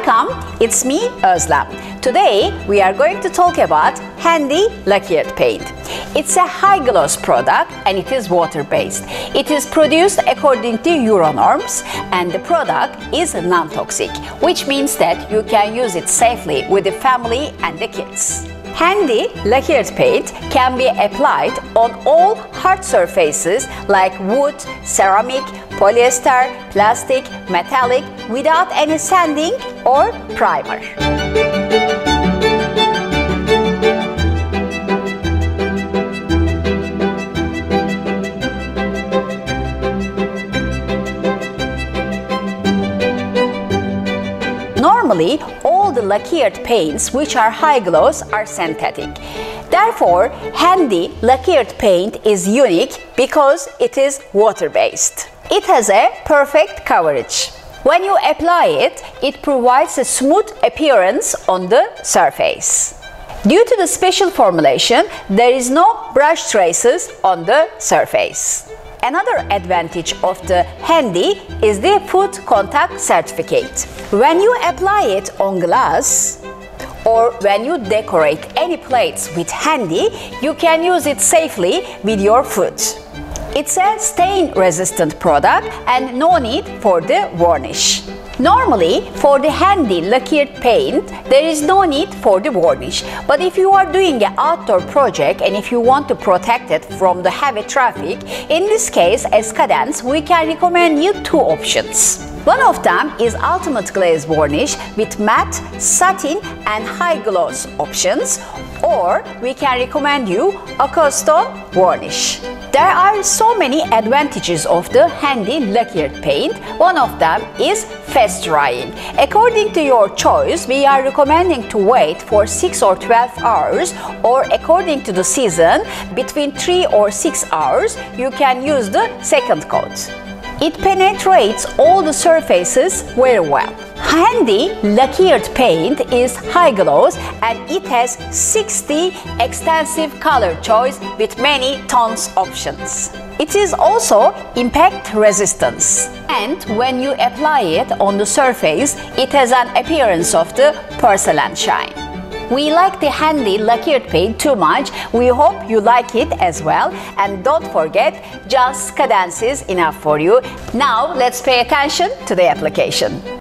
Welcome, it's me Özlem. Today we are going to talk about handy lacquered paint. It's a high gloss product and it is water based. It is produced according to Euro norms and the product is non-toxic, which means that you can use it safely with the family and the kids. Handy lacquered paint can be applied on all hard surfaces like wood, ceramic, polyester, plastic, metallic without any sanding or primer. Normally, all the lacquered paints which are high gloss are synthetic. Therefore, handy lacquered paint is unique because it is water-based. It has a perfect coverage. When you apply it, it provides a smooth appearance on the surface. Due to the special formulation, there is no brush traces on the surface. Another advantage of the handy is the food contact certificate. When you apply it on glass or when you decorate any plates with handy, you can use it safely with your food. It's a stain-resistant product and no need for the varnish. Normally, for the handy lacquered paint, there is no need for the varnish. But if you are doing an outdoor project and if you want to protect it from the heavy traffic, in this case, as Cadence, we can recommend you two options. One of them is ultimate glaze varnish with matte, satin and high gloss options, or we can recommend you Aquastone varnish. There are so many advantages of the handy lacquered paint. One of them is fast drying. According to your choice, we are recommending to wait for 6 or 12 hours, or according to the season, between 3 or 6 hours, you can use the second coat. It penetrates all the surfaces very well. Handy lacquered paint is high gloss and it has 60 extensive color choice with many tones options. It is also impact resistance, and when you apply it on the surface, it has an appearance of the porcelain shine. We like the handy lacquered paint too much. We hope you like it as well. And don't forget, just Cadence is enough for you. Now let's pay attention to the application.